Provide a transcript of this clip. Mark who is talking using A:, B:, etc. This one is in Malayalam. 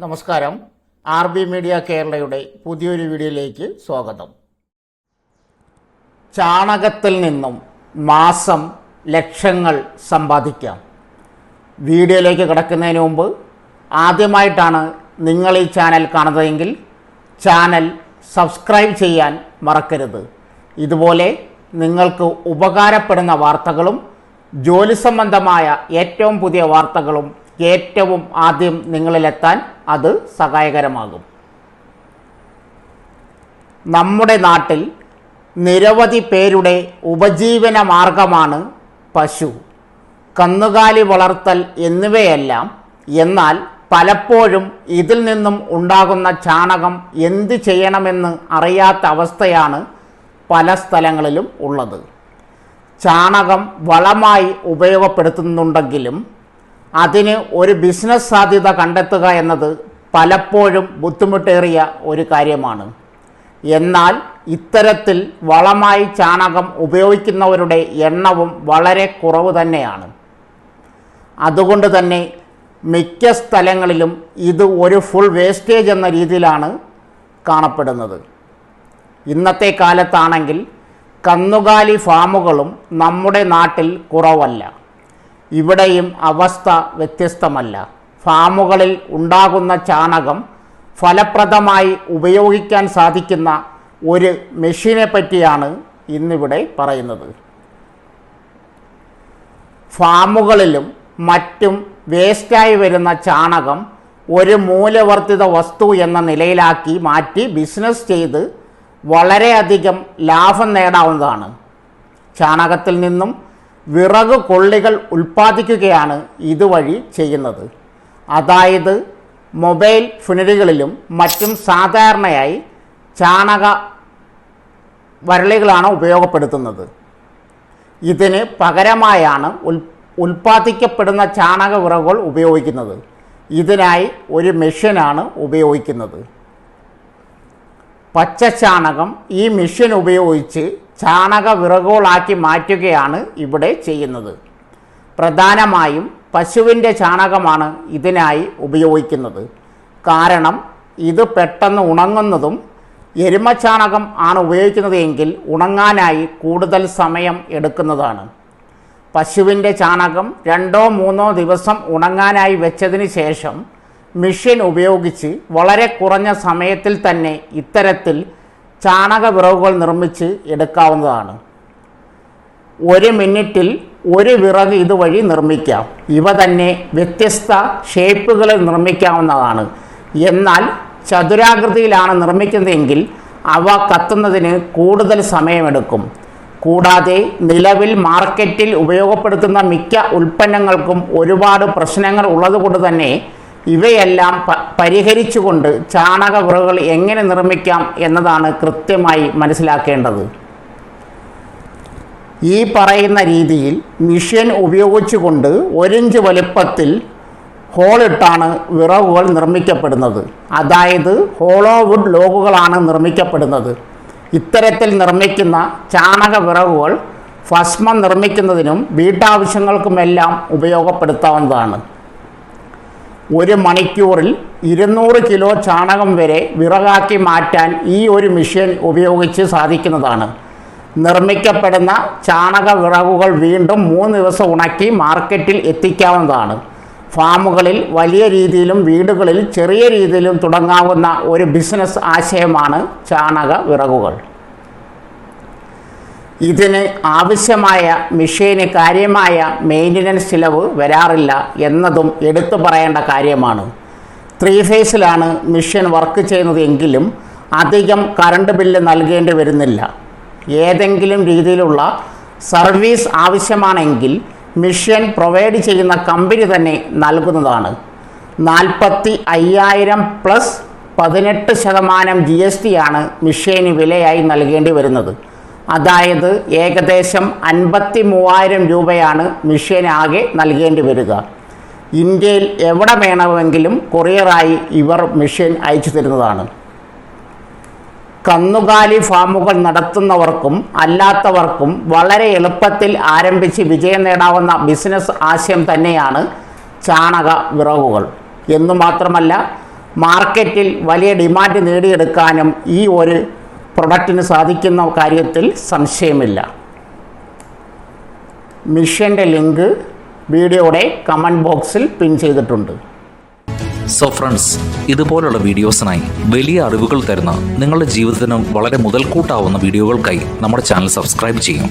A: നമസ്കാരം. RB മീഡിയ കേരളയുടെ പുതിയൊരു വീഡിയോയിലേക്ക് സ്വാഗതം. ചാണകത്തിൽ നിന്നും മാസം ലക്ഷങ്ങൾ സമ്പാദിക്കാം. വീഡിയോയിലേക്ക് കിടക്കുന്നതിന് മുമ്പ് ആദ്യമായിട്ടാണ് നിങ്ങൾ ഈ ചാനൽ കാണുന്നതെങ്കിൽ ചാനൽ സബ്സ്ക്രൈബ് ചെയ്യാൻ മറക്കരുത്. ഇതുപോലെ നിങ്ങൾക്ക് ഉപകാരപ്പെടുന്ന വാർത്തകളും ജോലി സംബന്ധമായ ഏറ്റവും പുതിയ വാർത്തകളും ഏറ്റവും ആദ്യം നിങ്ങളിലെത്താൻ അത് സഹായകരമാകും. നമ്മുടെ നാട്ടിൽ നിരവധി പേരുടെ ഉപജീവന മാർഗമാണ് പശു, കന്നുകാലി വളർത്തൽ എന്നിവയെല്ലാം. എന്നാൽ പലപ്പോഴും ഇതിൽ നിന്നും ഉണ്ടാകുന്ന ചാണകം എന്ത് ചെയ്യണമെന്ന് അറിയാത്ത അവസ്ഥയാണ് പല സ്ഥലങ്ങളിലും ഉള്ളത്. ചാണകം വളമായി ഉപയോഗപ്പെടുത്തുന്നുണ്ടെങ്കിലും അതിന് ഒരു ബിസിനസ് സാധ്യത കണ്ടെത്തുക എന്നത് പലപ്പോഴും ബുദ്ധിമുട്ടേറിയ ഒരു കാര്യമാണ്. എന്നാൽ ഇത്തരത്തിൽ വളമായി ചാണകം ഉപയോഗിക്കുന്നവരുടെ എണ്ണവും വളരെ കുറവ് തന്നെയാണ്. അതുകൊണ്ട് തന്നെ മിക്ക സ്ഥലങ്ങളിലും ഇത് ഒരു ഫുൾ വേസ്റ്റേജ് എന്ന രീതിയിലാണ് കാണപ്പെടുന്നത്. ഇന്നത്തെ കാലത്താണെങ്കിൽ കന്നുകാലി ഫാമുകളും നമ്മുടെ നാട്ടിൽ കുറവല്ല. ഇവിടെയും അവസ്ഥ വ്യത്യസ്തമല്ല. ഫാമുകളിൽ ഉണ്ടാകുന്ന ചാണകം ഫലപ്രദമായി ഉപയോഗിക്കാൻ സാധിക്കുന്ന ഒരു മെഷീനെ പറ്റിയാണ് ഇന്നിവിടെ പറയുന്നത്. ഫാമുകളിലും മറ്റും വേസ്റ്റായി വരുന്ന ചാണകം ഒരു മൂല്യവർദ്ധിത വസ്തു എന്ന നിലയിലാക്കി മാറ്റി ബിസിനസ് ചെയ്ത് വളരെയധികം ലാഭം നേടാവുന്നതാണ്. ചാണകത്തിൽ നിന്നും വിറക് കൊള്ളികൾ ഉൽപ്പാദിക്കുകയാണ് ഇതുവഴി ചെയ്യുന്നത്. അതായത് മൊബൈൽ ഫോണുകളിലും മറ്റും സാധാരണയായി ചാണക വരളികളാണ് ഉപയോഗപ്പെടുത്തുന്നത്. ഇതിന് പകരമായാണ് ഉൽപ്പാദിക്കപ്പെടുന്ന ചാണക വിറകുകൾ ഉപയോഗിക്കുന്നത്. ഇതിനായി ഒരു മെഷീനാണ് ഉപയോഗിക്കുന്നത്. പച്ചച്ചാണകം ഈ മെഷീൻ ഉപയോഗിച്ച് ചാണക വിറകുകളാക്കി മാറ്റുകയാണ് ഇവിടെ ചെയ്യുന്നത്. പ്രധാനമായും പശുവിൻ്റെ ചാണകമാണ് ഇതിനായി ഉപയോഗിക്കുന്നത്. കാരണം ഇത് പെട്ടെന്ന് ഉണങ്ങുന്നതും. എരുമച്ചാണകം ആണ് ഉപയോഗിക്കുന്നത് എങ്കിൽ ഉണങ്ങാനായി കൂടുതൽ സമയം എടുക്കുന്നതാണ്. പശുവിൻ്റെ ചാണകം 2-3 ദിവസം ഉണങ്ങാനായി വെച്ചതിന് ശേഷം മെഷീൻ ഉപയോഗിച്ച് വളരെ കുറഞ്ഞ സമയത്തിൽ തന്നെ ഇത്തരത്തിൽ ചാണക വിറകുകൾ നിർമ്മിച്ച് എടുക്കാവുന്നതാണ്. 1 മിനിറ്റിൽ 1 വിറക് ഇതുവഴി നിർമ്മിക്കാം. ഇവ തന്നെ വ്യത്യസ്ത ഷേപ്പുകളിൽ നിർമ്മിക്കാവുന്നതാണ്. എന്നാൽ ചതുരാകൃതിയിലാണ് നിർമ്മിക്കുന്നതെങ്കിൽ അവ കത്തുന്നതിന് കൂടുതൽ സമയമെടുക്കും. കൂടാതെ നിലവിൽ മാർക്കറ്റിൽ ഉപയോഗപ്പെടുത്തുന്ന മിക്ക ഉൽപ്പന്നങ്ങൾക്കും ഒരുപാട് പ്രശ്നങ്ങൾ ഉള്ളതുകൊണ്ട് തന്നെ ഇവയെല്ലാം പരിഹരിച്ചുകൊണ്ട് ചാണക വിറകുകൾ എങ്ങനെ നിർമ്മിക്കാം എന്നതാണ് കൃത്യമായി മനസ്സിലാക്കേണ്ടത്. ഈ പറയുന്ന രീതിയിൽ മെഷീൻ ഉപയോഗിച്ചുകൊണ്ട് 1 ഇഞ്ച് വലുപ്പത്തിൽ ഹോളിട്ടാണ് വിറകുകൾ നിർമ്മിക്കപ്പെടുന്നത്. അതായത് ഹോളോ വുഡ് ലോഗുകളാണ് നിർമ്മിക്കപ്പെടുന്നത്. ഇത്തരത്തിൽ നിർമ്മിക്കുന്ന ചാണക വിറകുകൾ ഭസ്മം നിർമ്മിക്കുന്നതിനും വീട്ടാവശ്യങ്ങൾക്കുമെല്ലാം ഉപയോഗപ്പെടുത്താവുന്നതാണ്. 1 മണിക്കൂറിൽ 200 കിലോ ചാണകം വരെ വിറകാക്കി മാറ്റാൻ ഈ ഒരു മെഷീൻ ഉപയോഗിച്ച് സാധിക്കുന്നതാണ്. നിർമ്മിക്കപ്പെടുന്ന ചാണക വിറകുകൾ വീണ്ടും 3 ദിവസം ഉണക്കി മാർക്കറ്റിൽ എത്തിക്കാവുന്നതാണ്. ഫാമുകളിൽ വലിയ രീതിയിലും വീടുകളിൽ ചെറിയ രീതിയിലും തുടങ്ങാവുന്ന ഒരു ബിസിനസ് ആശയമാണ് ചാണക വിറകുകൾ. ഇതിന് ആവശ്യമായ മെഷീന് കാര്യമായ മെയിൻ്റനൻസ് ചിലവ് വരാറില്ല എന്നതും എടുത്തു പറയേണ്ട കാര്യമാണ്. 3 ഫേസിലാണ് മെഷീൻ വർക്ക് ചെയ്യുന്നത് എങ്കിലും അധികം കറണ്ട് ബില്ല് നൽകേണ്ടി വരുന്നില്ല. ഏതെങ്കിലും രീതിയിലുള്ള സർവീസ് ആവശ്യമാണെങ്കിൽ മെഷീൻ പ്രൊവൈഡ് ചെയ്യുന്ന കമ്പനി തന്നെ നൽകുന്നതാണ്. 45,000 പ്ലസ് 18% GST ആണ് മെഷീന് വിലയായി നൽകേണ്ടി വരുന്നത്. അതായത് ഏകദേശം 53,000 രൂപയാണ് മെഷീൻ ആകെ നൽകേണ്ടി വരിക. ഇന്ത്യയിൽ എവിടെ വേണമെങ്കിലും കൊറിയറായി ഇവർ മെഷീൻ അയച്ചു തരുന്നതാണ്. കന്നുകാലി ഫാമുകൾ നടത്തുന്നവർക്കും അല്ലാത്തവർക്കും വളരെ എളുപ്പത്തിൽ ആരംഭിച്ച് വിജയം നേടാവുന്ന ബിസിനസ് ആശയം തന്നെയാണ് ചാണക വിറകുകൾ. എന്നു മാത്രമല്ല മാർക്കറ്റിൽ വലിയ ഡിമാൻഡ് നേടിയെടുക്കാനും ഈ ഒരു പ്രൊഡക്റ്റിന് സാധിക്കുന്ന കാര്യത്തിൽ സംശയമില്ല. മിഷൻ്റെ ലിങ്ക് വീഡിയോയുടെ കമൻറ്റ് ബോക്സിൽ പിൻ ചെയ്തിട്ടുണ്ട്.
B: സോ ഫ്രണ്ട്സ്, ഇതുപോലുള്ള വീഡിയോസിനായി വലിയ അറിവുകൾ തരുന്ന നിങ്ങളുടെ ജീവിതത്തിന് വളരെ മുതൽക്കൂട്ടാവുന്ന വീഡിയോകൾക്കായി നമ്മുടെ ചാനൽ സബ്സ്ക്രൈബ് ചെയ്യും.